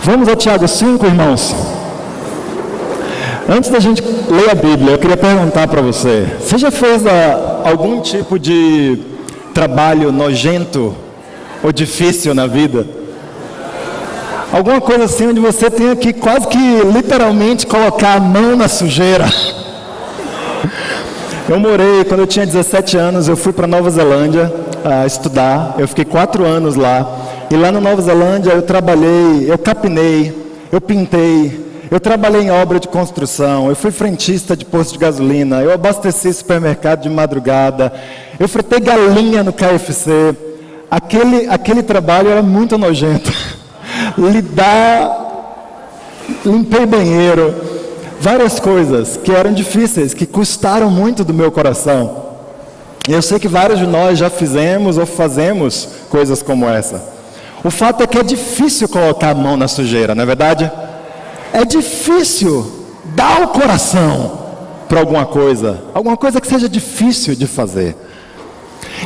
Vamos a Tiago 5, irmãos. Antes da gente ler a Bíblia, eu queria perguntar para você: você já fez algum tipo de trabalho nojento ou difícil na vida? Alguma coisa assim onde você tenha que quase que literalmente colocar a mão na sujeira? Quando eu tinha 17 anos, eu fui para Nova Zelândia estudar. Eu fiquei 4 anos lá. E lá na Nova Zelândia eu trabalhei, eu capinei, eu pintei, eu trabalhei em obra de construção, eu fui frentista de posto de gasolina, eu abasteci supermercado de madrugada, eu fritei galinha no KFC. Aquele trabalho era muito nojento. Limpei banheiro, várias coisas que eram difíceis, que custaram muito do meu coração. E eu sei que vários de nós já fizemos ou fazemos coisas como essa. O fato é que é difícil colocar a mão na sujeira, não é verdade? É difícil dar o coração para alguma coisa que seja difícil de fazer.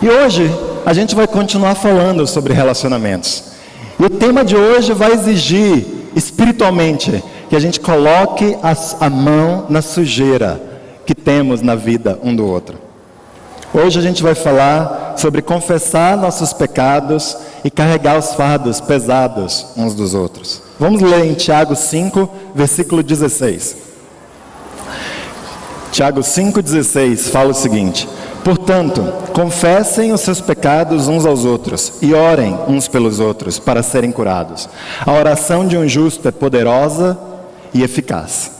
E hoje a gente vai continuar falando sobre relacionamentos. E o tema de hoje vai exigir, espiritualmente, que a gente coloque a mão na sujeira que temos na vida um do outro. Hoje a gente vai falar sobre confessar nossos pecados e carregar os fardos pesados uns dos outros. Vamos ler em Tiago 5, versículo 16. Tiago 5,16 fala o seguinte: portanto, confessem os seus pecados uns aos outros e orem uns pelos outros para serem curados. A oração de um justo é poderosa e eficaz.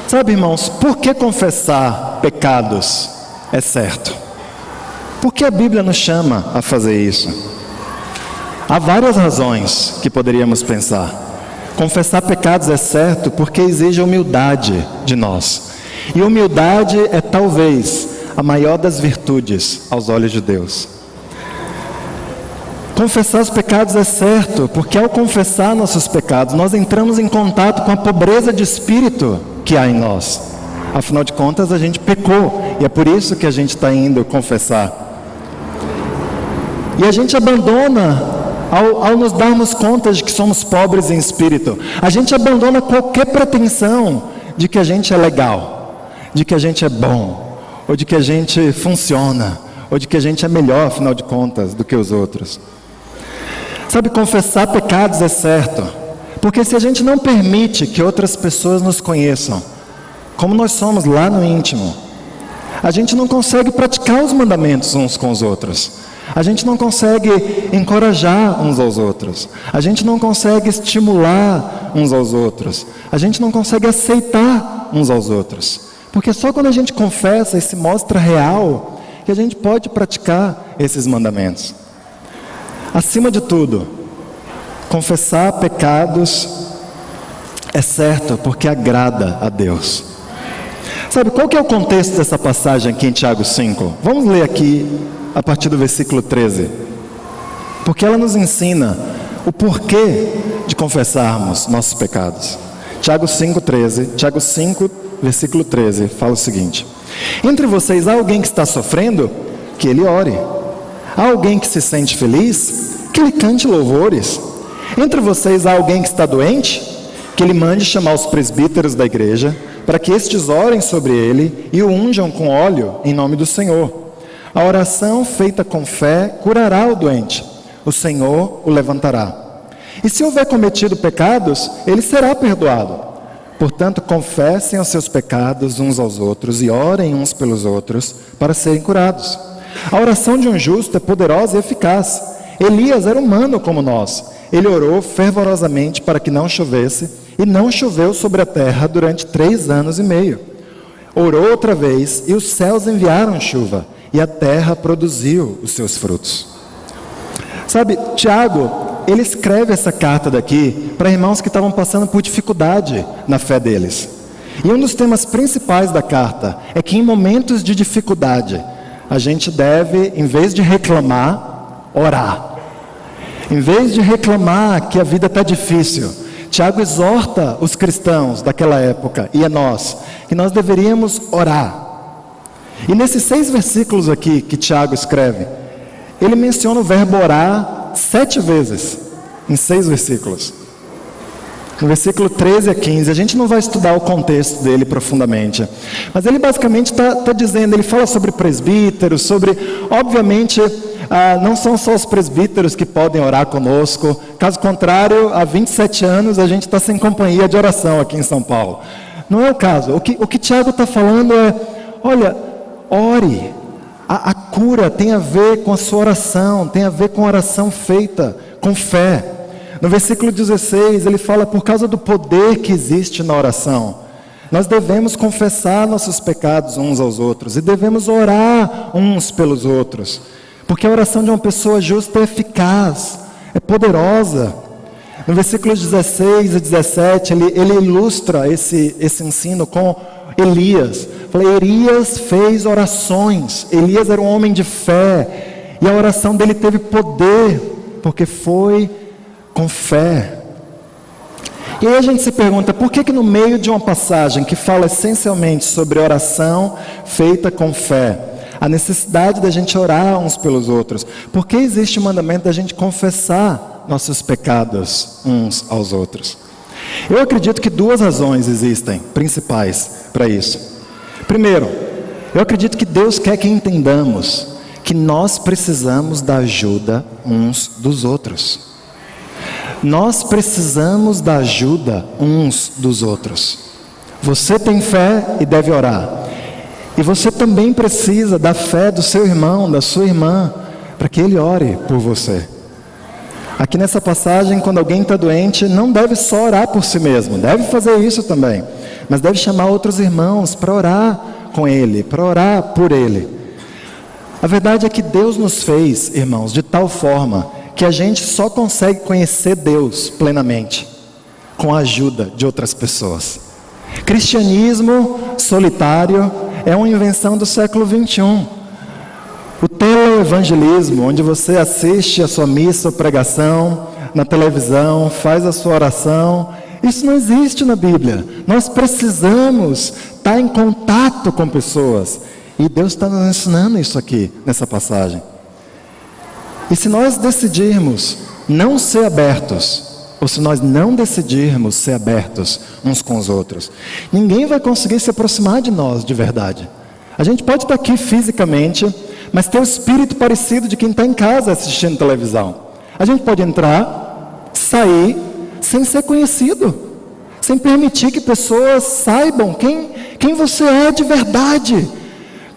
Sabe, irmãos, por que confessar pecados é certo? Por que a Bíblia nos chama a fazer isso? Há várias razões que poderíamos pensar. Confessar pecados é certo porque exige humildade de nós. E humildade é talvez a maior das virtudes aos olhos de Deus. Confessar os pecados é certo porque ao confessar nossos pecados, nós entramos em contato com a pobreza de espírito que há em nós. Afinal de contas, a gente pecou e é por isso que a gente está indo confessar. E a gente abandona, ao nos darmos conta de que somos pobres em espírito, a gente abandona qualquer pretensão de que a gente é legal, de que a gente é bom, ou de que a gente funciona, ou de que a gente é melhor, afinal de contas, do que os outros. Sabe, confessar pecados é certo, porque se a gente não permite que outras pessoas nos conheçam, como nós somos lá no íntimo, a gente não consegue praticar os mandamentos uns com os outros. A gente não consegue encorajar uns aos outros. A gente não consegue estimular uns aos outros. A gente não consegue aceitar uns aos outros. Porque só quando a gente confessa e se mostra real, que a gente pode praticar esses mandamentos. Acima de tudo, confessar pecados é certo porque agrada a Deus. Sabe, qual que é o contexto dessa passagem aqui em Tiago 5? Vamos ler aqui a partir do versículo 13. Porque ela nos ensina o porquê de confessarmos nossos pecados. Tiago 5, versículo 13, fala o seguinte: entre vocês há alguém que está sofrendo? Que ele ore. Há alguém que se sente feliz? Que ele cante louvores. Entre vocês há alguém que está doente? Que ele mande chamar os presbíteros da igreja, para que estes orem sobre ele e o unjam com óleo em nome do Senhor. A oração feita com fé curará o doente. O Senhor o levantará. E se houver cometido pecados, ele será perdoado. Portanto, confessem os seus pecados uns aos outros e orem uns pelos outros para serem curados. A oração de um justo é poderosa e eficaz. Elias era humano como nós. Ele orou fervorosamente para que não chovesse, e não choveu sobre a terra durante 3 anos e meio. Orou outra vez, e os céus enviaram chuva, e a terra produziu os seus frutos. Sabe, Tiago, ele escreve essa carta daqui para irmãos que estavam passando por dificuldade na fé deles. E um dos temas principais da carta é que em momentos de dificuldade, a gente deve, em vez de reclamar, orar. Em vez de reclamar que a vida está difícil, Tiago exorta os cristãos daquela época, e a nós, que nós deveríamos orar. E nesses 6 versículos aqui que Tiago escreve, ele menciona o verbo orar 7 vezes, em 6 versículos. no versículo 13 a 15, a gente não vai estudar o contexto dele profundamente, mas ele basicamente está dizendo, ele fala sobre presbíteros, sobre, obviamente, não são só os presbíteros que podem orar conosco, caso contrário, há 27 anos a gente está sem companhia de oração aqui em São Paulo. Não é o caso. O que Tiago está falando é, olha, ore. A cura tem a ver com a sua oração, tem a ver com a oração feita com fé. No versículo 16, ele fala, por causa do poder que existe na oração, nós devemos confessar nossos pecados uns aos outros e devemos orar uns pelos outros, porque a oração de uma pessoa justa é eficaz, é poderosa. No versículos 16 e 17, ele ilustra esse ensino com Elias. Elias fez orações, Elias era um homem de fé, e a oração dele teve poder, porque foi com fé. E aí a gente se pergunta, por que no meio de uma passagem que fala essencialmente sobre oração feita com fé, a necessidade da gente orar uns pelos outros, por que existe o mandamento da gente confessar nossos pecados uns aos outros? Eu acredito que duas razões existem, principais, para isso. Primeiro, eu acredito que Deus quer que entendamos que nós precisamos da ajuda uns dos outros. Nós precisamos da ajuda uns dos outros. Você tem fé e deve orar. E você também precisa da fé do seu irmão, da sua irmã, para que ele ore por você. Aqui nessa passagem, quando alguém está doente, não deve só orar por si mesmo, deve fazer isso também, mas deve chamar outros irmãos para orar com ele, para orar por ele. A verdade é que Deus nos fez, irmãos, de tal forma que a gente só consegue conhecer Deus plenamente com a ajuda de outras pessoas. Cristianismo solitário é uma invenção do século 21. O teleevangelismo, onde você assiste a sua missa ou pregação na televisão, faz a sua oração, isso não existe na Bíblia. Nós precisamos estar em contato com pessoas. E Deus está nos ensinando isso aqui, nessa passagem. E se nós decidirmos não ser abertos, ou se nós não decidirmos ser abertos uns com os outros, ninguém vai conseguir se aproximar de nós de verdade. A gente pode estar aqui fisicamente, mas ter o espírito parecido de quem está em casa assistindo televisão. A gente pode entrar, sair, sem ser conhecido, sem permitir que pessoas saibam quem você é de verdade.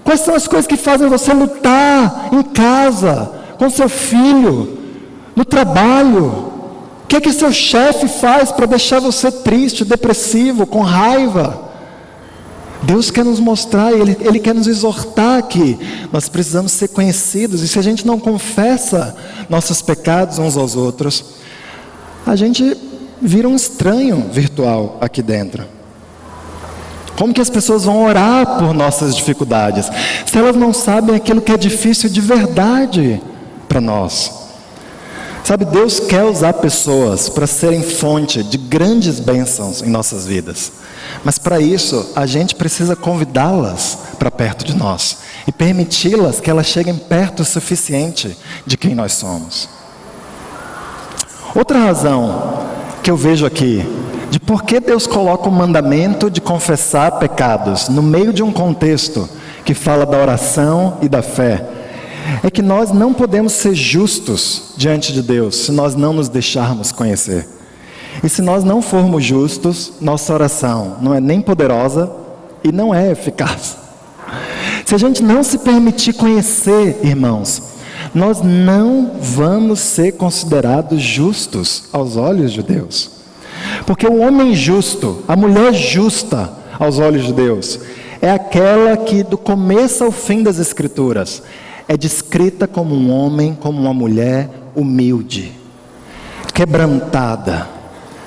Quais são as coisas que fazem você lutar em casa, com seu filho, no trabalho? O que é que seu chefe faz para deixar você triste, depressivo, com raiva? Deus quer nos mostrar, Ele quer nos exortar que nós precisamos ser conhecidos. E se a gente não confessa nossos pecados uns aos outros, a gente vira um estranho virtual aqui dentro. Como que as pessoas vão orar por nossas dificuldades, se elas não sabem aquilo que é difícil de verdade para nós? Sabe, Deus quer usar pessoas para serem fonte de grandes bênçãos em nossas vidas. Mas para isso, a gente precisa convidá-las para perto de nós e permiti-las que elas cheguem perto o suficiente de quem nós somos. Outra razão que eu vejo aqui de por que Deus coloca o mandamento de confessar pecados no meio de um contexto que fala da oração e da fé, é que nós não podemos ser justos diante de Deus se nós não nos deixarmos conhecer. E se nós não formos justos, nossa oração não é nem poderosa e não é eficaz. Se a gente não se permitir conhecer, irmãos, nós não vamos ser considerados justos aos olhos de Deus. Porque o homem justo, a mulher justa aos olhos de Deus, é aquela que do começo ao fim das Escrituras é descrita como um homem, como uma mulher humilde, quebrantada,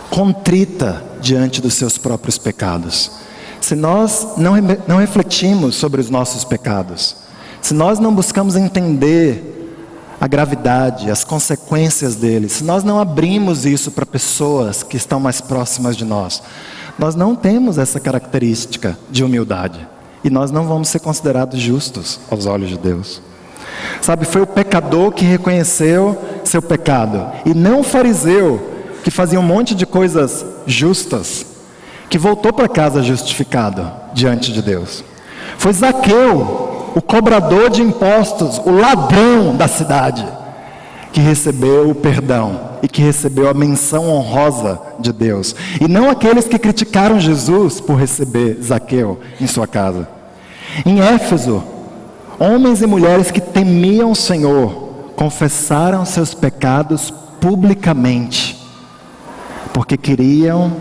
contrita diante dos seus próprios pecados. Se nós não refletimos sobre os nossos pecados, se nós não buscamos entender a gravidade, as consequências deles, se nós não abrimos isso para pessoas que estão mais próximas de nós, nós não temos essa característica de humildade e nós não vamos ser considerados justos aos olhos de Deus. Sabe, foi o pecador que reconheceu seu pecado e não o fariseu que fazia um monte de coisas justas, que voltou para casa justificado diante de Deus. Foi Zaqueu, o cobrador de impostos, o ladrão da cidade, que recebeu o perdão e que recebeu a menção honrosa de Deus. E não aqueles que criticaram Jesus por receber Zaqueu em sua casa. Em Éfeso, homens e mulheres que temiam o Senhor confessaram seus pecados publicamente, porque queriam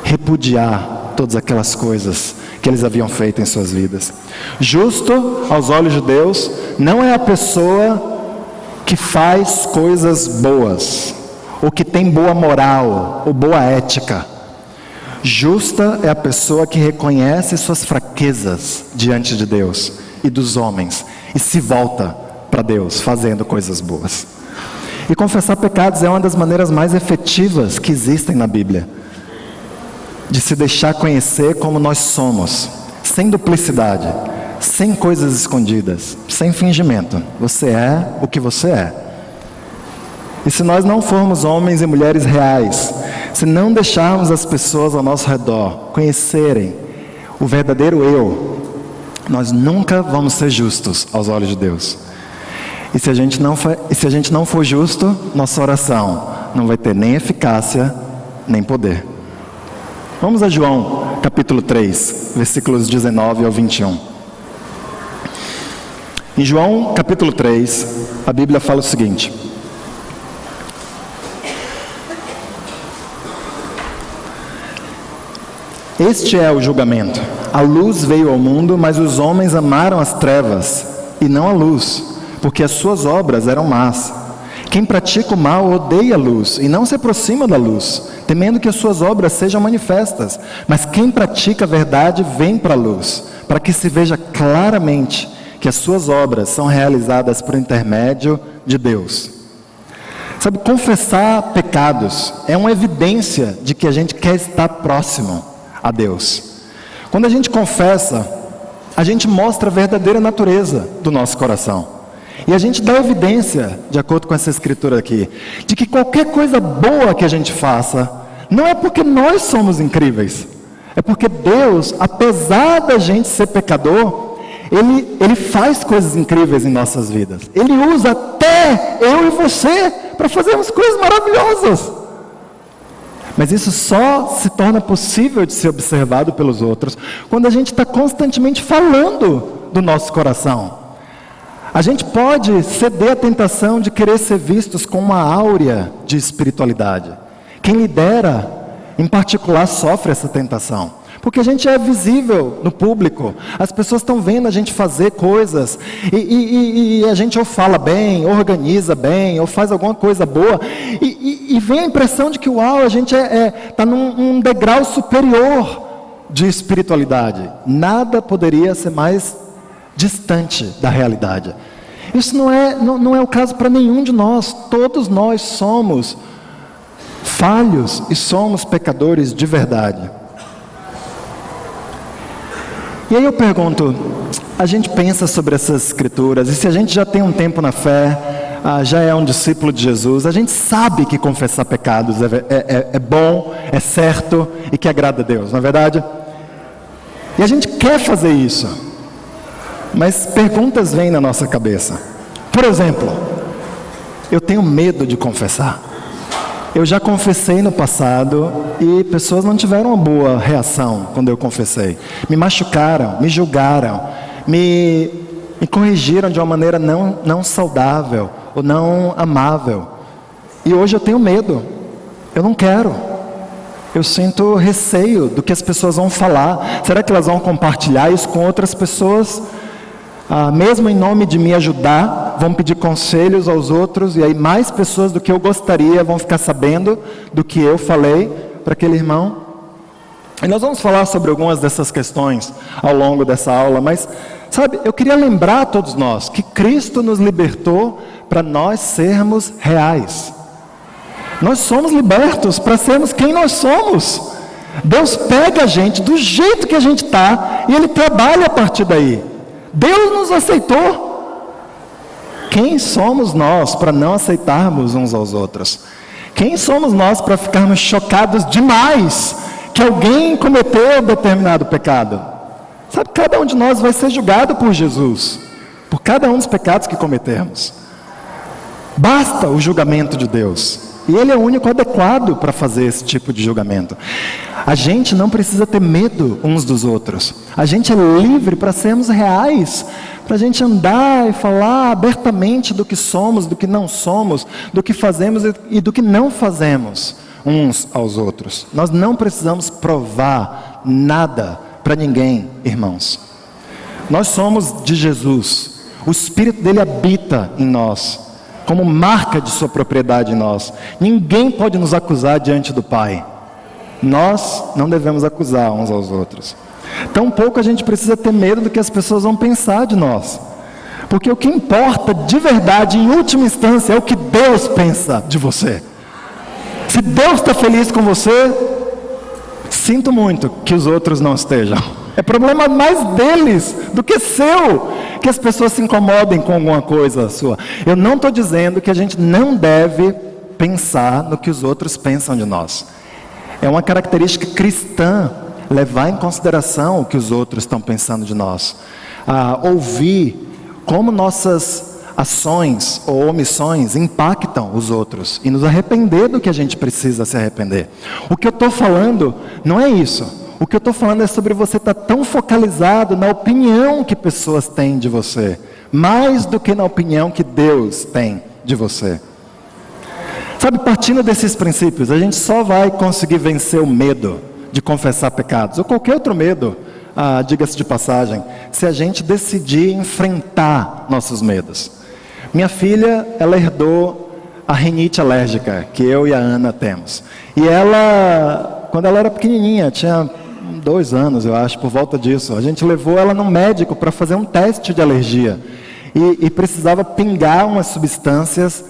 repudiar todas aquelas coisas que eles haviam feito em suas vidas. Justo aos olhos de Deus não é a pessoa que faz coisas boas, ou que tem boa moral, ou boa ética. Justa é a pessoa que reconhece suas fraquezas diante de Deus e dos homens, e se volta para Deus, fazendo coisas boas. E confessar pecados é uma das maneiras mais efetivas que existem na Bíblia, de se deixar conhecer como nós somos, sem duplicidade, sem coisas escondidas, sem fingimento. Você é o que você é. E se nós não formos homens e mulheres reais, se não deixarmos as pessoas ao nosso redor conhecerem o verdadeiro eu, nós nunca vamos ser justos aos olhos de Deus. E se a gente não for justo, nossa oração não vai ter nem eficácia, nem poder. Vamos a João, capítulo 3, versículos 19 ao 21. Em João, capítulo 3, a Bíblia fala o seguinte: este é o julgamento. A luz veio ao mundo, mas os homens amaram as trevas e não a luz, porque as suas obras eram más. Quem pratica o mal odeia a luz e não se aproxima da luz, temendo que as suas obras sejam manifestas. Mas quem pratica a verdade vem para a luz, para que se veja claramente que as suas obras são realizadas por intermédio de Deus. Sabe, confessar pecados é uma evidência de que a gente quer estar próximo a Deus. Quando a gente confessa, a gente mostra a verdadeira natureza do nosso coração. E a gente dá evidência, de acordo com essa escritura aqui, de que qualquer coisa boa que a gente faça, não é porque nós somos incríveis, é porque Deus, apesar da gente ser pecador, Ele faz coisas incríveis em nossas vidas. Ele usa até eu e você para fazermos coisas maravilhosas. Mas isso só se torna possível de ser observado pelos outros quando a gente está constantemente falando do nosso coração. A gente pode ceder à tentação de querer ser vistos com uma áurea de espiritualidade. Quem lidera, em particular, sofre essa tentação. Porque a gente é visível no público, as pessoas estão vendo a gente fazer coisas, e a gente ou fala bem, ou organiza bem, ou faz alguma coisa boa, e vem a impressão de que, uau, a gente está num degrau superior de espiritualidade. Nada poderia ser mais distante da realidade. Isso não é o caso para nenhum de nós. Todos nós somos falhos e somos pecadores de verdade. E aí eu pergunto, a gente pensa sobre essas escrituras, e se a gente já tem um tempo na fé, já é um discípulo de Jesus, a gente sabe que confessar pecados é bom, é certo e que agrada a Deus, não é verdade? E a gente quer fazer isso, mas perguntas vêm na nossa cabeça. Por exemplo, eu tenho medo de confessar. Eu já confessei no passado e pessoas não tiveram uma boa reação quando eu confessei. Me machucaram, me julgaram, me corrigiram de uma maneira não saudável ou não amável. E hoje eu tenho medo, eu não quero. Eu sinto receio do que as pessoas vão falar. Será que elas vão compartilhar isso com outras pessoas? Mesmo em nome de me ajudar, vão pedir conselhos aos outros, e aí mais pessoas do que eu gostaria vão ficar sabendo do que eu falei para aquele irmão. E nós vamos falar sobre algumas dessas questões ao longo dessa aula, mas, sabe, eu queria lembrar a todos nós que Cristo nos libertou para nós sermos reais. Nós somos libertos para sermos quem nós somos. Deus pega a gente do jeito que a gente está e Ele trabalha a partir daí. Deus nos aceitou. Quem somos nós para não aceitarmos uns aos outros? Quem somos nós para ficarmos chocados demais que alguém cometeu determinado pecado? Sabe, cada um de nós vai ser julgado por Jesus, por cada um dos pecados que cometermos. Basta o julgamento de Deus. E Ele é o único adequado para fazer esse tipo de julgamento. A gente não precisa ter medo uns dos outros. A gente é livre para sermos reais, para a gente andar e falar abertamente do que somos, do que não somos, do que fazemos e do que não fazemos uns aos outros. Nós não precisamos provar nada para ninguém, irmãos. Nós somos de Jesus. O Espírito dele habita em nós, como marca de sua propriedade em nós. Ninguém pode nos acusar diante do Pai. Nós não devemos acusar uns aos outros. Tampouco a gente precisa ter medo do que as pessoas vão pensar de nós. Porque o que importa de verdade, em última instância, é o que Deus pensa de você. Se Deus está feliz com você, sinto muito que os outros não estejam. É problema mais deles do que seu, que as pessoas se incomodem com alguma coisa sua. Eu não estou dizendo que a gente não deve pensar no que os outros pensam de nós. É uma característica cristã levar em consideração o que os outros estão pensando de nós. Ouvir como nossas ações ou omissões impactam os outros e nos arrepender do que a gente precisa se arrepender. O que eu estou falando não é isso. O que eu estou falando é sobre você estar tão focalizado na opinião que pessoas têm de você, mais do que na opinião que Deus tem de você. Sabe, partindo desses princípios, a gente só vai conseguir vencer o medo de confessar pecados, ou qualquer outro medo, diga-se de passagem, se a gente decidir enfrentar nossos medos. Minha filha, ela herdou a rinite alérgica, que eu e a Ana temos. E ela, quando ela era pequenininha, tinha 2 anos, eu acho, por volta disso, a gente levou ela no médico para fazer um teste de alergia. E precisava pingar umas substâncias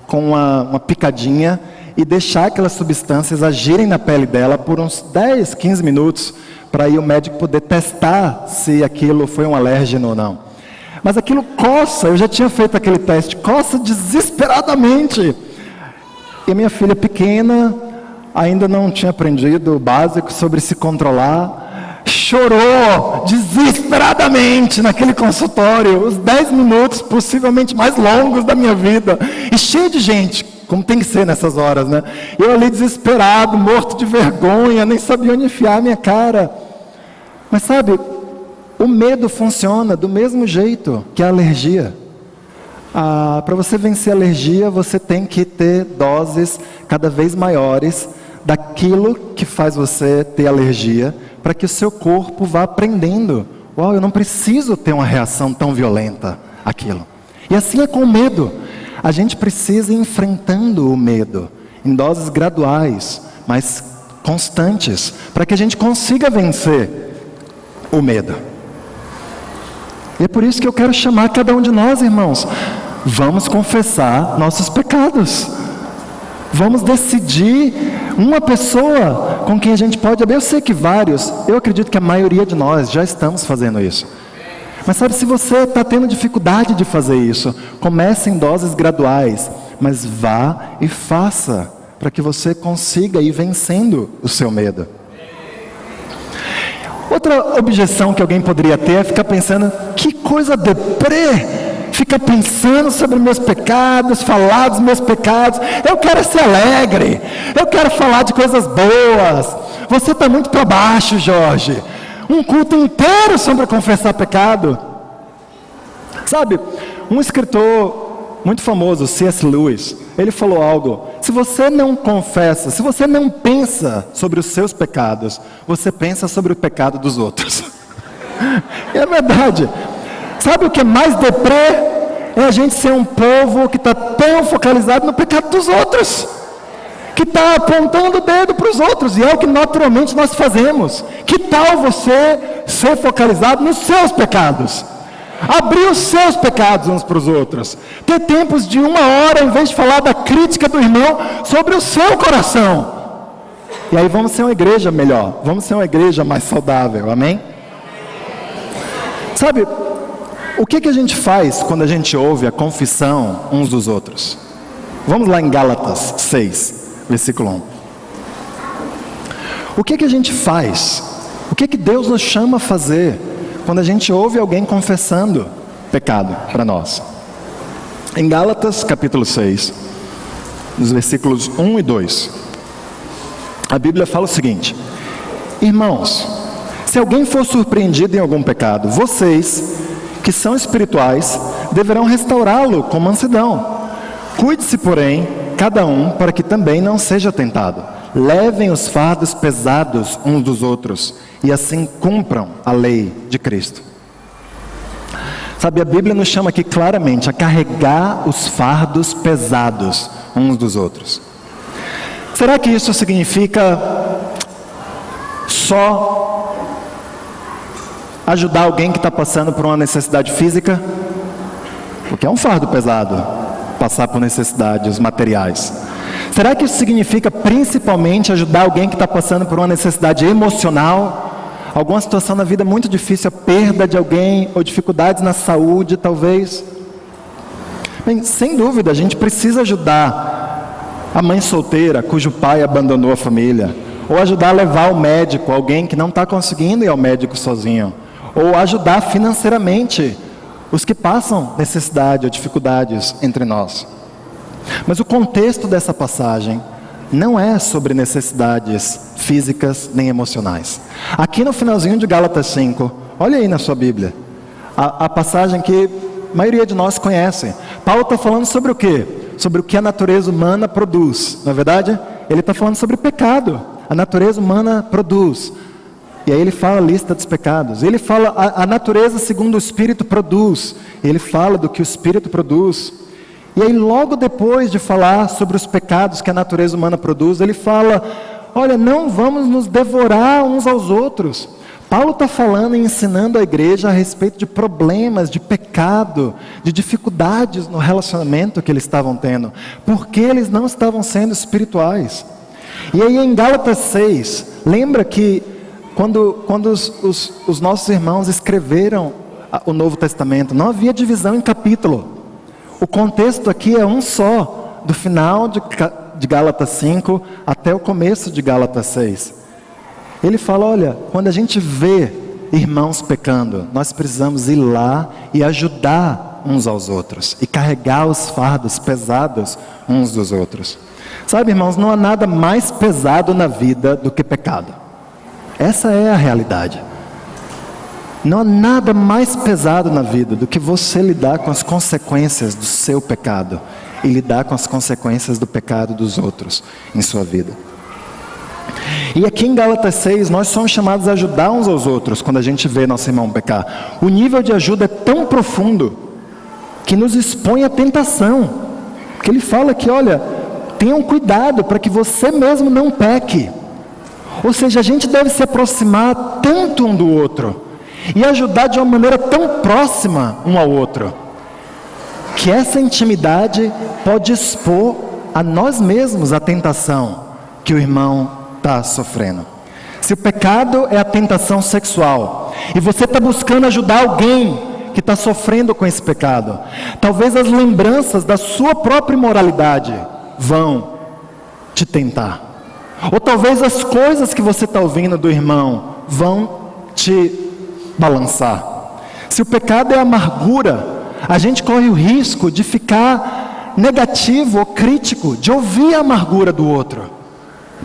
com uma picadinha e deixar aquelas substâncias agirem na pele dela por uns 10, 15 minutos, para aí o médico poder testar se aquilo foi um alérgeno ou não. Mas aquilo coça, eu já tinha feito aquele teste, coça desesperadamente. E minha filha pequena ainda não tinha aprendido o básico sobre se controlar, chorou desesperadamente naquele consultório, os 10 minutos possivelmente mais longos da minha vida, e cheio de gente, como tem que ser nessas horas, né? Eu ali desesperado, morto de vergonha, nem sabia onde enfiar a minha cara. Mas sabe, o medo funciona do mesmo jeito que a alergia. Para você vencer a alergia, você tem que ter doses cada vez maiores daquilo que faz você ter alergia, para que o seu corpo vá aprendendo. Eu não preciso ter uma reação tão violenta àquilo. E assim é com o medo. A gente precisa ir enfrentando o medo em doses graduais, mas constantes, para que a gente consiga vencer o medo. E é por isso que eu quero chamar cada um de nós, irmãos. Vamos confessar nossos pecados. Vamos decidir uma pessoa com quem a gente pode abrir. Eu sei que vários, eu acredito que a maioria de nós já estamos fazendo isso. Mas sabe, se você está tendo dificuldade de fazer isso, comece em doses graduais, mas vá e faça, para que você consiga ir vencendo o seu medo. Outra objeção que alguém poderia ter é ficar pensando, que coisa deprê! Fica pensando sobre meus pecados, falar dos meus pecados. Eu quero ser alegre, eu quero falar de coisas boas. Você está muito para baixo, Jorge. Um culto inteiro sobre confessar pecado. Sabe, um escritor muito famoso, C.S. Lewis, ele falou algo: se você não confessa, se você não pensa sobre os seus pecados, você pensa sobre o pecado dos outros. É verdade. Sabe o que é mais deprê? É a gente ser um povo que está tão focalizado no pecado dos outros, que está apontando o dedo para os outros, e é o que naturalmente nós fazemos. Que tal você ser focalizado nos seus pecados? Abrir os seus pecados uns para os outros. Ter tempos de 1 hora, em vez de falar da crítica do irmão, sobre o seu coração. E aí vamos ser uma igreja melhor, vamos ser uma igreja mais saudável, amém? Sabe, o que a gente faz quando a gente ouve a confissão uns dos outros? Vamos lá em Gálatas 6, versículo 1. O que a gente faz? O que Deus nos chama a fazer quando a gente ouve alguém confessando pecado para nós? Em Gálatas capítulo 6, nos versículos 1 e 2, a Bíblia fala o seguinte: irmãos, se alguém for surpreendido em algum pecado, vocês, que são espirituais, deverão restaurá-lo com mansidão. Cuide-se, porém, cada um, para que também não seja tentado. Levem os fardos pesados uns dos outros, e assim cumpram a lei de Cristo. Sabe, a Bíblia nos chama aqui claramente a carregar os fardos pesados uns dos outros. Será que isso significa só ajudar alguém que está passando por uma necessidade física? Porque é um fardo pesado passar por necessidades materiais. Será que isso significa principalmente ajudar alguém que está passando por uma necessidade emocional? Alguma situação na vida muito difícil, a perda de alguém, ou dificuldades na saúde, talvez? Bem, sem dúvida, a gente precisa ajudar a mãe solteira, cujo pai abandonou a família. Ou ajudar a levar ao médico alguém que não está conseguindo ir ao médico sozinho. Ou ajudar financeiramente os que passam necessidade ou dificuldades entre nós. Mas o contexto dessa passagem não é sobre necessidades físicas nem emocionais. Aqui no finalzinho de Gálatas 5, olha aí na sua Bíblia, a passagem que a maioria de nós conhece. Paulo está falando sobre o quê? Sobre o que a natureza humana produz. Na verdade, ele está falando sobre pecado. A natureza humana produz. E aí ele fala a lista dos pecados. Ele fala a natureza segundo o Espírito produz. Ele fala do que o Espírito produz. E aí logo depois de falar sobre os pecados que a natureza humana produz, ele fala: olha, não vamos nos devorar uns aos outros. Paulo está falando e ensinando a igreja a respeito de problemas, de pecado, de dificuldades no relacionamento que eles estavam tendo, porque eles não estavam sendo espirituais. E aí em Gálatas 6, lembra que quando os nossos irmãos escreveram o Novo Testamento, não havia divisão em capítulo. O contexto aqui é um só, do final de Gálatas 5 até o começo de Gálatas 6. Ele fala: olha, quando a gente vê irmãos pecando, nós precisamos ir lá e ajudar uns aos outros, e carregar os fardos pesados uns dos outros. Sabe, irmãos, não há nada mais pesado na vida do que pecado. Essa é a realidade. Não há nada mais pesado na vida do que você lidar com as consequências do seu pecado e lidar com as consequências do pecado dos outros em sua vida. E aqui em Gálatas 6, nós somos chamados a ajudar uns aos outros quando a gente vê nosso irmão pecar. O nível de ajuda é tão profundo que nos expõe à tentação. Porque ele fala que, olha, tenham cuidado para que você mesmo não peque. Ou seja, a gente deve se aproximar tanto um do outro e ajudar de uma maneira tão próxima um ao outro, que essa intimidade pode expor a nós mesmos a tentação que o irmão está sofrendo. Se o pecado é a tentação sexual, e você está buscando ajudar alguém que está sofrendo com esse pecado, talvez as lembranças da sua própria imoralidade vão te tentar. Ou talvez as coisas que você está ouvindo do irmão vão te balançar. Se o pecado é amargura, a gente corre o risco de ficar negativo ou crítico, de ouvir a amargura do outro,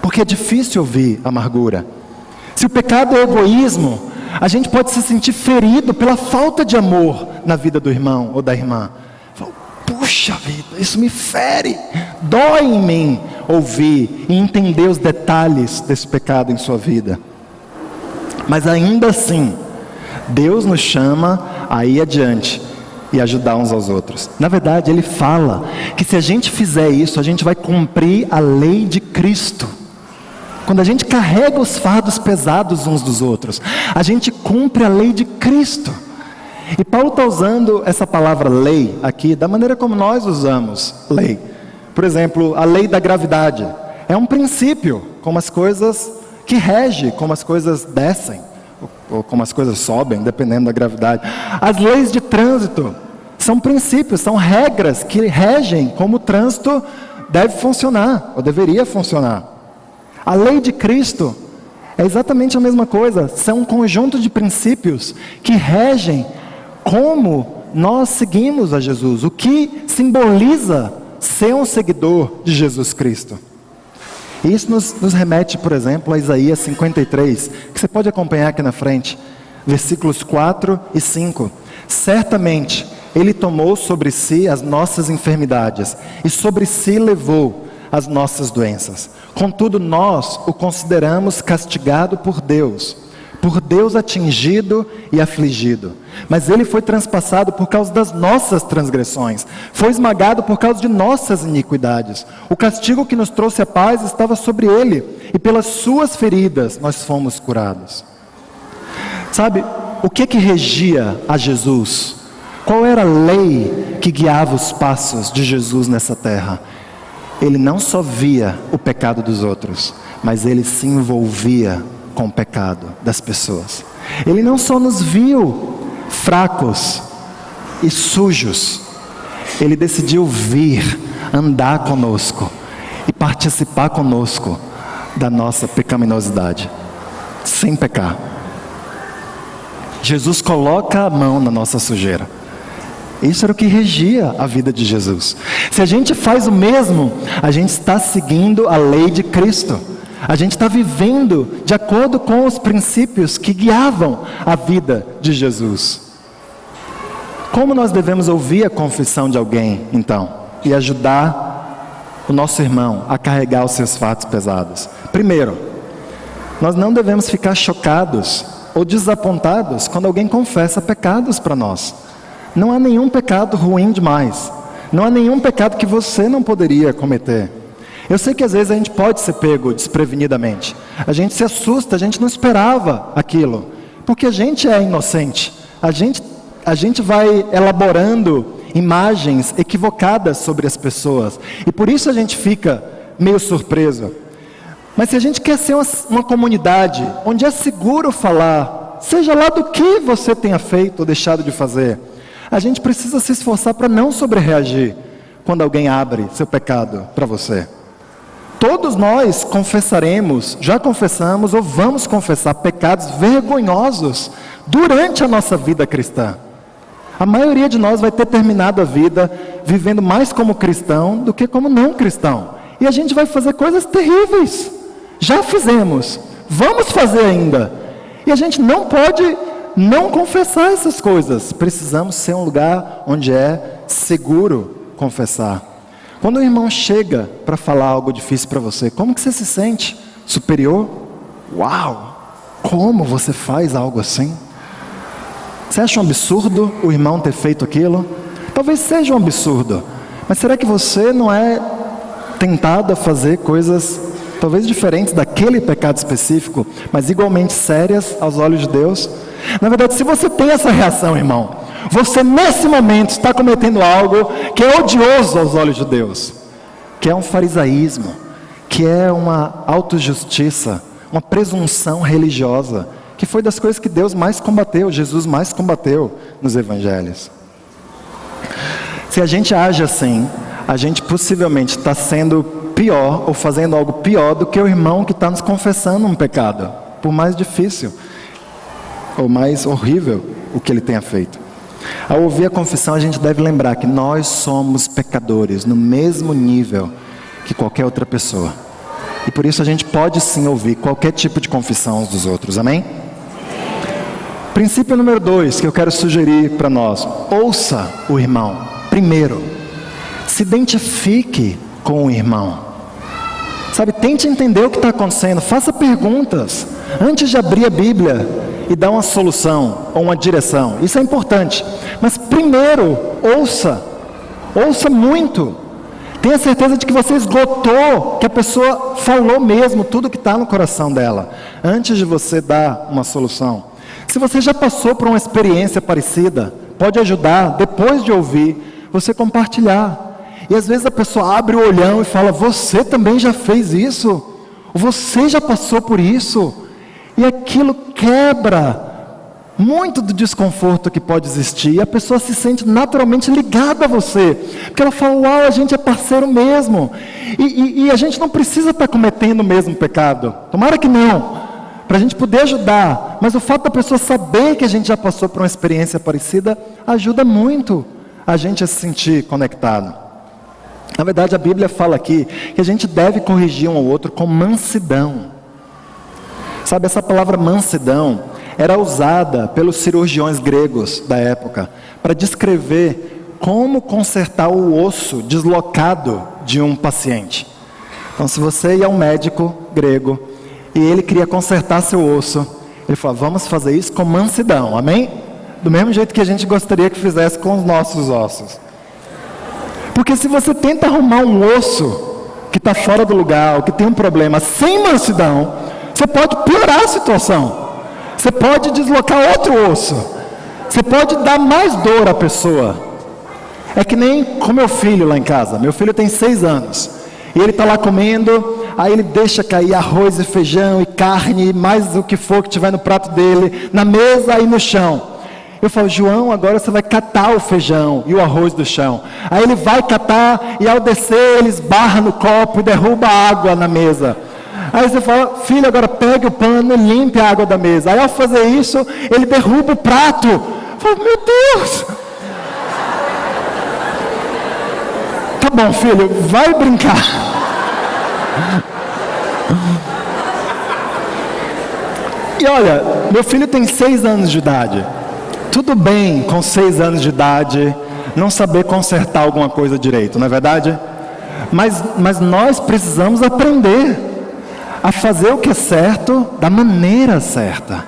porque é difícil ouvir amargura. Se o pecado é egoísmo, a gente pode se sentir ferido pela falta de amor na vida do irmão ou da irmã. Puxa vida, isso me fere, dói em mim ouvir e entender os detalhes desse pecado em sua vida. Mas ainda assim, Deus nos chama a ir adiante e ajudar uns aos outros. Na verdade, Ele fala que se a gente fizer isso, a gente vai cumprir a lei de Cristo. Quando a gente carrega os fardos pesados uns dos outros, a gente cumpre a lei de Cristo. E Paulo está usando essa palavra lei aqui da maneira como nós usamos lei. Por exemplo, a lei da gravidade é um princípio, como as coisas que rege, como as coisas descem, ou como as coisas sobem, dependendo da gravidade. As leis de trânsito são princípios, são regras que regem como o trânsito deve funcionar, ou deveria funcionar. A lei de Cristo é exatamente a mesma coisa. São um conjunto de princípios que regem como nós seguimos a Jesus, o que simboliza ser um seguidor de Jesus Cristo. Isso nos remete, por exemplo, a Isaías 53, que você pode acompanhar aqui na frente, versículos 4 e 5. Certamente, Ele tomou sobre si as nossas enfermidades, e sobre si levou as nossas doenças. Contudo, nós o consideramos castigado por Deus atingido e afligido. Mas Ele foi transpassado por causa das nossas transgressões, foi esmagado por causa de nossas iniquidades. O castigo que nos trouxe a paz estava sobre Ele, e pelas suas feridas nós fomos curados. Sabe, o que regia a Jesus? Qual era a lei que guiava os passos de Jesus nessa terra? Ele não só via o pecado dos outros, mas Ele se envolvia com o pecado das pessoas. Ele não só nos viu fracos e sujos, Ele decidiu vir, andar conosco e participar conosco da nossa pecaminosidade, sem pecar. Jesus coloca a mão na nossa sujeira. Isso era o que regia a vida de Jesus. Se a gente faz o mesmo, a gente está seguindo a lei de Cristo. A gente está vivendo de acordo com os princípios que guiavam a vida de Jesus. Como nós devemos ouvir a confissão de alguém, então, e ajudar o nosso irmão a carregar os seus fardos pesados? Primeiro, nós não devemos ficar chocados ou desapontados quando alguém confessa pecados para nós. Não há nenhum pecado ruim demais. Não há nenhum pecado que você não poderia cometer. Eu sei que às vezes a gente pode ser pego desprevenidamente. A gente se assusta, a gente não esperava aquilo. Porque a gente é inocente. A gente vai elaborando imagens equivocadas sobre as pessoas. E por isso a gente fica meio surpreso. Mas se a gente quer ser uma comunidade onde é seguro falar, seja lá do que você tenha feito ou deixado de fazer, a gente precisa se esforçar para não sobrereagir quando alguém abre seu pecado para você. Todos nós confessaremos, já confessamos ou vamos confessar pecados vergonhosos durante a nossa vida cristã. A maioria de nós vai ter terminado a vida vivendo mais como cristão do que como não cristão. E a gente vai fazer coisas terríveis. Já fizemos, vamos fazer ainda. E a gente não pode não confessar essas coisas. Precisamos ser um lugar onde é seguro confessar. Quando o irmão chega para falar algo difícil para você, como que você se sente? Superior? Uau! Como você faz algo assim? Você acha um absurdo o irmão ter feito aquilo? Talvez seja um absurdo, mas será que você não é tentado a fazer coisas talvez diferentes daquele pecado específico, mas igualmente sérias aos olhos de Deus? Na verdade, se você tem essa reação, irmão, você nesse momento está cometendo algo que é odioso aos olhos de Deus, que é um farisaísmo, que é uma autojustiça, uma presunção religiosa, que foi das coisas que Deus mais combateu, Jesus mais combateu nos evangelhos. Se a gente age assim, a gente possivelmente está sendo pior ou fazendo algo pior do que o irmão que está nos confessando um pecado, por mais difícil ou mais horrível o que ele tenha feito. Ao ouvir a confissão, a gente deve lembrar que nós somos pecadores no mesmo nível que qualquer outra pessoa. E por isso a gente pode sim ouvir qualquer tipo de confissão uns dos outros, amém? Princípio número 2 que eu quero sugerir para nós: ouça o irmão. Primeiro, se identifique com o irmão. Sabe, tente entender o que está acontecendo, faça perguntas antes de abrir a Bíblia e dar uma solução ou uma direção. Isso é importante. Mas primeiro, ouça muito. Tenha certeza de que você esgotou, que a pessoa falou mesmo tudo que está no coração dela, antes de você dar uma solução. Se você já passou por uma experiência parecida, pode ajudar, depois de ouvir, você compartilhar. E às vezes a pessoa abre o olhão e fala: você também já fez isso? Você já passou por isso? E aquilo quebra muito do desconforto que pode existir, e a pessoa se sente naturalmente ligada a você, porque ela fala, uau, a gente é parceiro mesmo, e a gente não precisa estar cometendo o mesmo pecado, tomara que não, para a gente poder ajudar, mas o fato da pessoa saber que a gente já passou por uma experiência parecida, ajuda muito a gente a se sentir conectado. Na verdade, a Bíblia fala aqui que a gente deve corrigir um ao outro com mansidão. Sabe, essa palavra mansidão era usada pelos cirurgiões gregos da época para descrever como consertar o osso deslocado de um paciente. Então, se você ia a um médico grego e ele queria consertar seu osso, ele falou, vamos fazer isso com mansidão, amém? Do mesmo jeito que a gente gostaria que fizesse com os nossos ossos. Porque se você tenta arrumar um osso que está fora do lugar, ou que tem um problema, sem mansidão, você pode piorar a situação. Você pode deslocar outro osso. Você pode dar mais dor à pessoa. É que nem com meu filho lá em casa. Meu filho tem 6 anos. E ele está lá comendo, aí ele deixa cair arroz e feijão e carne, mais o que for que tiver no prato dele, na mesa e no chão. Eu falo, João, agora você vai catar o feijão e o arroz do chão. Aí ele vai catar e ao descer ele esbarra no copo e derruba a água na mesa. Aí você fala, filho, agora pegue o pano e limpe a água da mesa. Aí ao fazer isso, ele derruba o prato. Eu falo, meu Deus! Tá bom, filho, vai brincar. E olha, meu filho tem 6 anos de idade. Tudo bem com 6 anos de idade não saber consertar alguma coisa direito, não é verdade? Mas nós precisamos aprender a fazer o que é certo da maneira certa.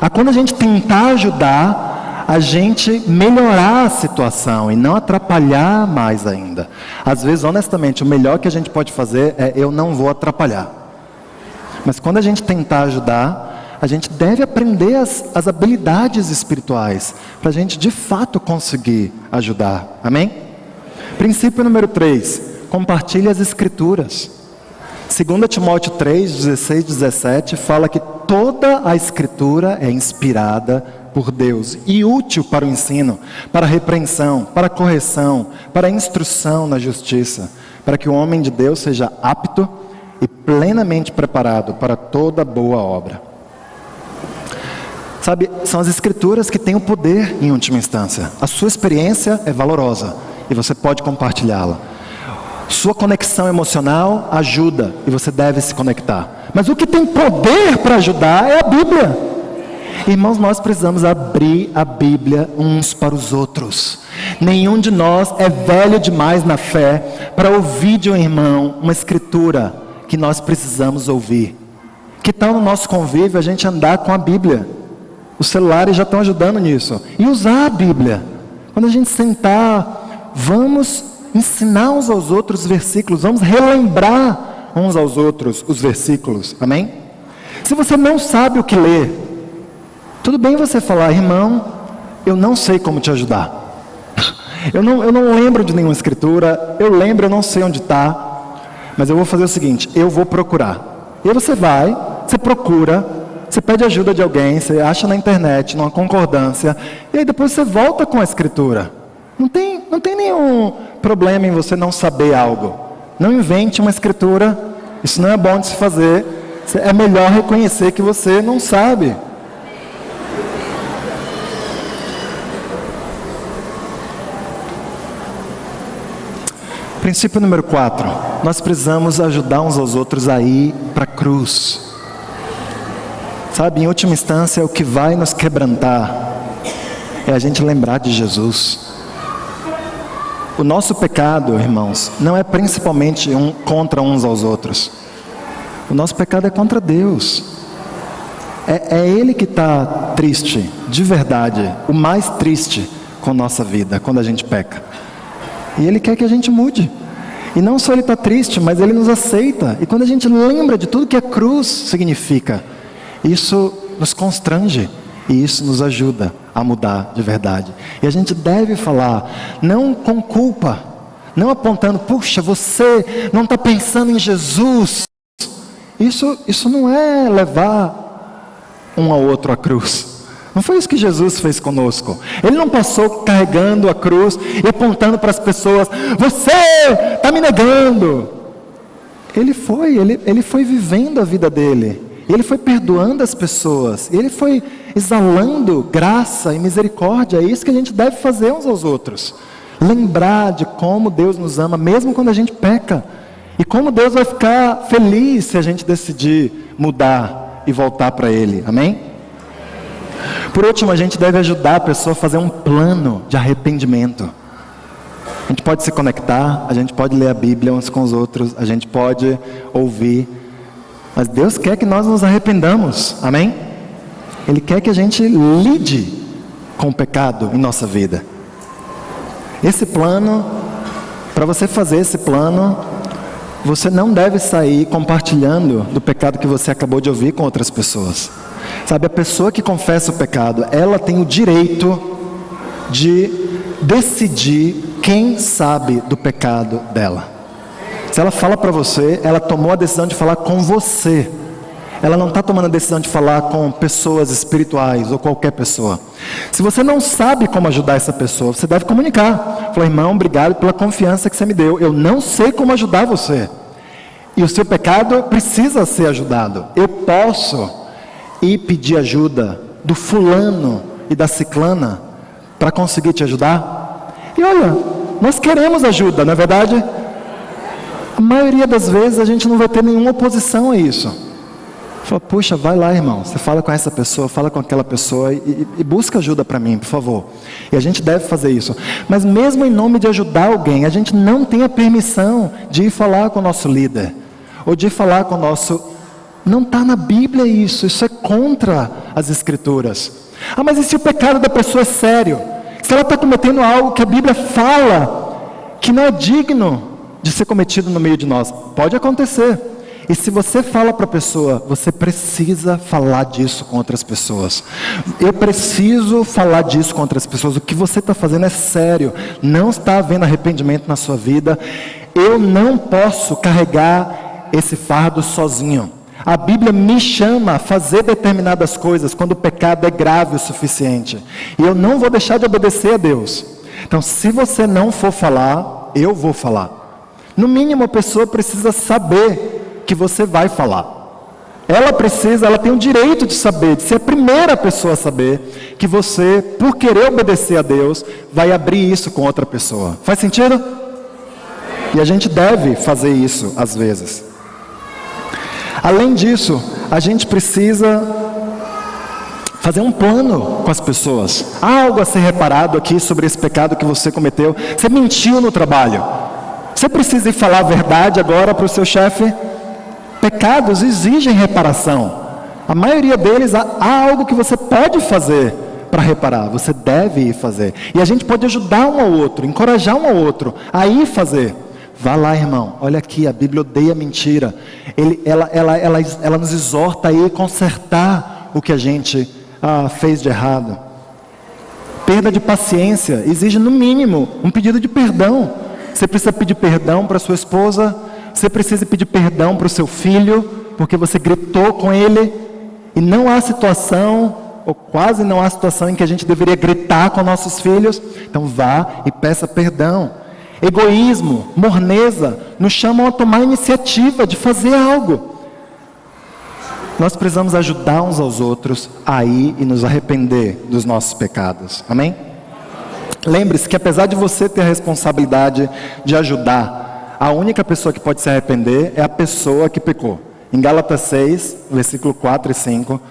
A quando a gente tentar ajudar, a gente melhorar a situação e não atrapalhar mais ainda. Às vezes, honestamente, o melhor que a gente pode fazer é eu não vou atrapalhar. Mas quando a gente tentar ajudar, a gente deve aprender as habilidades espirituais para a gente de fato conseguir ajudar. Amém? Princípio número 3, compartilhe as escrituras. 2 Timóteo 3, 16, 17 fala que toda a escritura é inspirada por Deus e útil para o ensino, para a repreensão, para a correção, para a instrução na justiça, para que o homem de Deus seja apto e plenamente preparado para toda boa obra. Sabe, são as escrituras que têm o poder em última instância. A sua experiência é valorosa e você pode compartilhá-la. Sua conexão emocional ajuda e você deve se conectar. Mas o que tem poder para ajudar é a Bíblia. Irmãos, nós precisamos abrir a Bíblia uns para os outros. Nenhum de nós é velho demais na fé para ouvir de um irmão uma escritura que nós precisamos ouvir. Que tal no nosso convívio a gente andar com a Bíblia? Os celulares já estão ajudando nisso. E usar a Bíblia. Quando a gente sentar, vamos ensinar uns aos outros versículos. Vamos relembrar uns aos outros os versículos. Amém? Se você não sabe o que ler, tudo bem você falar, irmão, eu não sei como te ajudar. Eu não lembro de nenhuma escritura. Eu lembro, eu não sei onde está. Mas eu vou fazer o seguinte, eu vou procurar. E aí você vai, você procura, você pede ajuda de alguém, você acha na internet, numa concordância, e aí depois você volta com a escritura. Não tem nenhum problema em você não saber algo. Não invente uma escritura, isso não é bom de se fazer. É melhor reconhecer que você não sabe. Princípio número 4. Nós precisamos ajudar uns aos outros a ir para a cruz. Sabe, em última instância, o que vai nos quebrantar é a gente lembrar de Jesus. O nosso pecado, irmãos, não é principalmente contra uns aos outros. O nosso pecado é contra Deus. É Ele que está triste, de verdade, o mais triste com a nossa vida, quando a gente peca. E Ele quer que a gente mude. E não só Ele está triste, mas Ele nos aceita. E quando a gente lembra de tudo que a cruz significa, isso nos constrange e isso nos ajuda a mudar de verdade. E a gente deve falar, não com culpa, não apontando, puxa, você não está pensando em Jesus. Isso não é levar um ao outro à cruz. Não foi isso que Jesus fez conosco. Ele não passou carregando a cruz e apontando para as pessoas: você está me negando. Ele foi vivendo a vida dele. Ele foi perdoando as pessoas. Ele foi exalando graça e misericórdia. É isso que a gente deve fazer uns aos outros. Lembrar de como Deus nos ama, mesmo quando a gente peca. E como Deus vai ficar feliz se a gente decidir mudar e voltar para Ele. Amém? Por último, a gente deve ajudar a pessoa a fazer um plano de arrependimento. A gente pode se conectar, a gente pode ler a Bíblia uns com os outros, a gente pode ouvir, mas Deus quer que nós nos arrependamos, amém? Ele quer que a gente lide com o pecado em nossa vida. Esse plano, para você fazer esse plano, você não deve sair compartilhando do pecado que você acabou de ouvir com outras pessoas. Sabe, a pessoa que confessa o pecado, ela tem o direito de decidir quem sabe do pecado dela. Se ela fala para você, ela tomou a decisão de falar com você. Ela não está tomando a decisão de falar com pessoas espirituais ou qualquer pessoa. Se você não sabe como ajudar essa pessoa, você deve comunicar. Falar: irmão, obrigado pela confiança que você me deu. Eu não sei como ajudar você. E o seu pecado precisa ser ajudado. Eu posso ir pedir ajuda do fulano e da ciclana para conseguir te ajudar? E olha, nós queremos ajuda, não é verdade? A maioria das vezes a gente não vai ter nenhuma oposição a isso. Fala: puxa, vai lá, irmão, você fala com essa pessoa, fala com aquela pessoa e busca ajuda para mim, por favor. E a gente deve fazer isso. Mas mesmo em nome de ajudar alguém, a gente não tem a permissão de ir falar com o nosso líder, ou de ir falar com o nosso... Não está na Bíblia isso é contra as Escrituras. Ah, mas e se o pecado da pessoa é sério? Se ela está cometendo algo que a Bíblia fala que não é digno de ser cometido no meio de nós? Pode acontecer. E se você fala para a pessoa, você precisa falar disso com outras pessoas. Eu preciso falar disso com outras pessoas. O que você está fazendo é sério. Não está havendo arrependimento na sua vida. Eu não posso carregar esse fardo sozinho. A Bíblia me chama a fazer determinadas coisas quando o pecado é grave o suficiente. E eu não vou deixar de obedecer a Deus. Então, se você não for falar, eu vou falar. No mínimo, a pessoa precisa saber que você vai falar. Ela tem o direito de saber, de ser a primeira pessoa a saber que você, por querer obedecer a Deus, vai abrir isso com outra pessoa. Faz sentido? E a gente deve fazer isso às vezes. Além disso, a gente precisa fazer um plano com as pessoas. Há algo a ser reparado aqui sobre esse pecado que você cometeu. Você mentiu no trabalho. Você precisa ir falar a verdade agora para o seu chefe? Pecados exigem reparação. A maioria deles, há algo que você pode fazer para reparar. Você deve ir fazer. E a gente pode ajudar um ao outro, encorajar um ao outro a ir fazer. Vá lá, irmão, olha aqui, a Bíblia odeia mentira. Ela nos exorta a ir consertar o que a gente fez de errado. Perda de paciência exige no mínimo um pedido de perdão. Você precisa pedir perdão para sua esposa, você precisa pedir perdão para o seu filho, porque você gritou com ele, e não há situação, ou quase não há situação em que a gente deveria gritar com nossos filhos. Então vá e peça perdão. Egoísmo, morneza, nos chamam a tomar a iniciativa de fazer algo. Nós precisamos ajudar uns aos outros a ir e nos arrepender dos nossos pecados. Amém? Lembre-se que apesar de você ter a responsabilidade de ajudar, a única pessoa que pode se arrepender é a pessoa que pecou. Em Gálatas 6, versículo 4 e 5,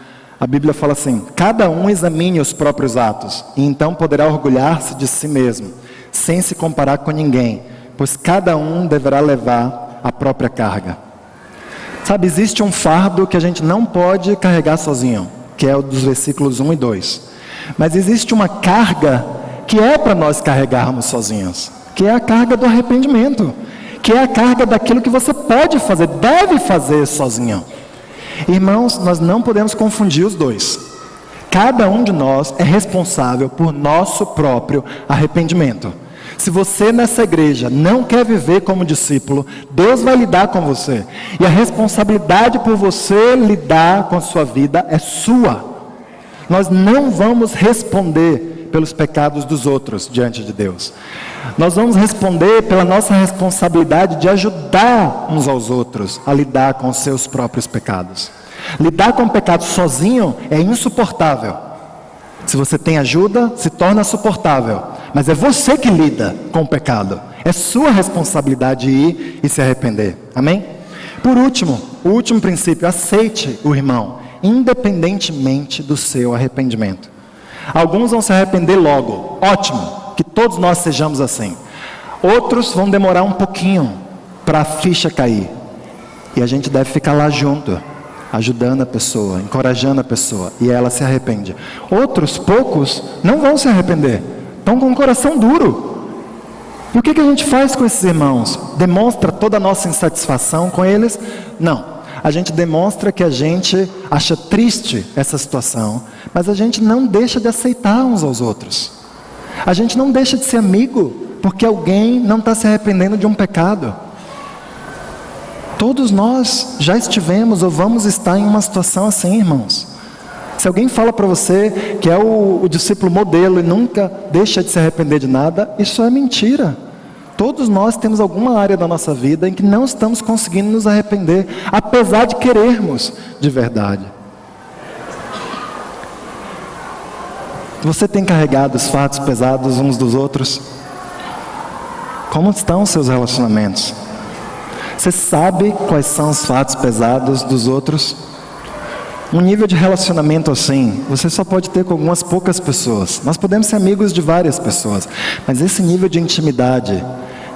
a Bíblia fala assim: cada um examine os próprios atos, e então poderá orgulhar-se de si mesmo, sem se comparar com ninguém, pois cada um deverá levar a própria carga. Sabe, existe um fardo que a gente não pode carregar sozinho, que é o dos versículos 1 e 2. Mas existe uma carga que é para nós carregarmos sozinhos, que é a carga do arrependimento, que é a carga daquilo que você pode fazer, deve fazer sozinho. Irmãos, nós não podemos confundir os dois. Cada um de nós é responsável por nosso próprio arrependimento. Se você nessa igreja não quer viver como discípulo, Deus vai lidar com você. E a responsabilidade por você lidar com a sua vida é sua. Nós não vamos responder pelos pecados dos outros diante de Deus. Nós vamos responder pela nossa responsabilidade de ajudar uns aos outros a lidar com os seus próprios pecados. Lidar com o pecado sozinho é insuportável. Se você tem ajuda, se torna suportável. Mas é você que lida com o pecado. É sua responsabilidade ir e se arrepender. Amém? Por último, o último princípio: aceite o irmão, independentemente do seu arrependimento. Alguns vão se arrepender logo. Ótimo, que todos nós sejamos assim. Outros vão demorar um pouquinho para a ficha cair. E a gente deve ficar lá junto, ajudando a pessoa, encorajando a pessoa, e ela se arrepende. Outros, poucos, não vão se arrepender, estão com o coração duro. E o que a gente faz com esses irmãos? Demonstra toda a nossa insatisfação com eles? Não. A gente demonstra que a gente acha triste essa situação, mas a gente não deixa de aceitar uns aos outros. A gente não deixa de ser amigo, porque alguém não está se arrependendo de um pecado. Todos nós já estivemos ou vamos estar em uma situação assim, irmãos. Se alguém fala para você que é o discípulo modelo e nunca deixa de se arrepender de nada, isso é mentira. Todos nós temos alguma área da nossa vida em que não estamos conseguindo nos arrepender, apesar de querermos de verdade. Você tem carregado os fardos pesados uns dos outros? Como estão os seus relacionamentos? Você sabe quais são os fardos pesados dos outros? Um nível de relacionamento assim, você só pode ter com algumas poucas pessoas. Nós podemos ser amigos de várias pessoas, mas esse nível de intimidade,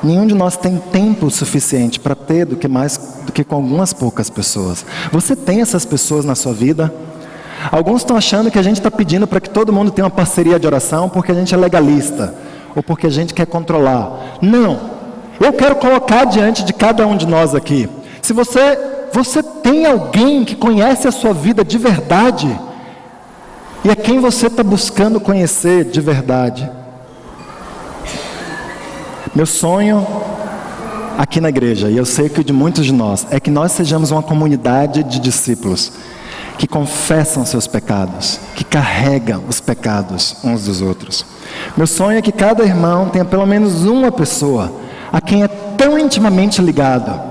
nenhum de nós tem tempo suficiente para ter do que com algumas poucas pessoas. Você tem essas pessoas na sua vida? Alguns estão achando que a gente está pedindo para que todo mundo tenha uma parceria de oração porque a gente é legalista, ou porque a gente quer controlar. Não! Eu quero colocar diante de cada um de nós aqui, se você tem alguém que conhece a sua vida de verdade, e é quem você está buscando conhecer de verdade. Meu sonho aqui na igreja, e eu sei que o de muitos de nós, é que nós sejamos uma comunidade de discípulos que confessam seus pecados, que carregam os pecados uns dos outros. Meu sonho é que cada irmão tenha pelo menos uma pessoa a quem é tão intimamente ligado,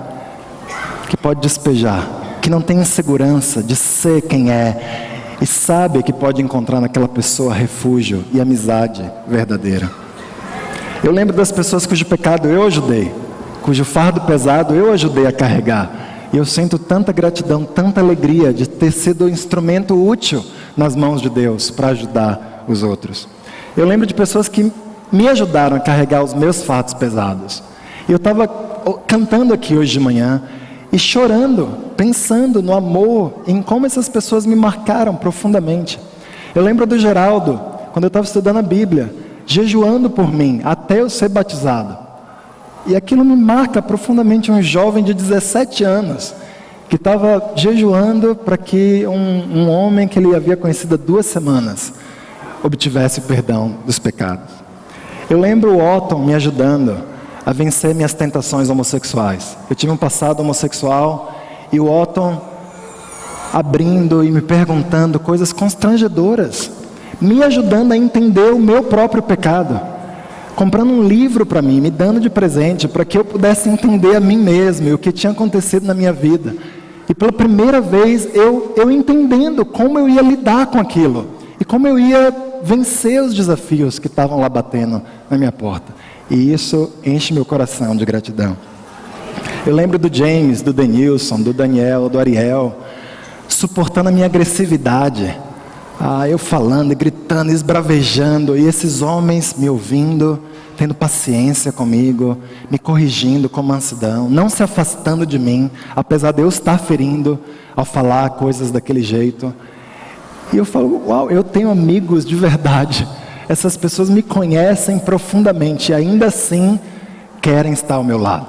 que pode despejar, que não tem insegurança de ser quem é, e sabe que pode encontrar naquela pessoa refúgio e amizade verdadeira. Eu lembro das pessoas cujo pecado eu ajudei, cujo fardo pesado eu ajudei a carregar, e eu sinto tanta gratidão, tanta alegria de ter sido um instrumento útil nas mãos de Deus para ajudar os outros. Eu lembro de pessoas que me ajudaram a carregar os meus fardos pesados. E eu estava cantando aqui hoje de manhã e chorando, pensando no amor, em como essas pessoas me marcaram profundamente. Eu lembro do Geraldo, quando eu estava estudando a Bíblia, jejuando por mim, até eu ser batizado. E aquilo me marca profundamente, um jovem de 17 anos, que estava jejuando para que um homem que ele havia conhecido há 2 semanas, obtivesse o perdão dos pecados. Eu lembro o Otton me ajudando a vencer minhas tentações homossexuais. Eu tive um passado homossexual e o Otton abrindo e me perguntando coisas constrangedoras, me ajudando a entender o meu próprio pecado, comprando um livro para mim, me dando de presente para que eu pudesse entender a mim mesmo e o que tinha acontecido na minha vida. E pela primeira vez eu entendendo como eu ia lidar com aquilo e como eu ia vencer os desafios que estavam lá batendo na minha porta. E isso enche meu coração de gratidão. Eu lembro do James, do Denilson, do Daniel, do Ariel, suportando a minha agressividade. Eu falando, gritando, esbravejando, e esses homens me ouvindo, tendo paciência comigo, me corrigindo com mansidão, não se afastando de mim, apesar de eu estar ferindo ao falar coisas daquele jeito. E eu falo, uau, eu tenho amigos de verdade. Essas pessoas me conhecem profundamente e ainda assim querem estar ao meu lado.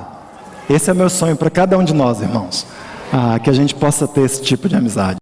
Esse é o meu sonho para cada um de nós, irmãos. Que a gente possa ter esse tipo de amizade.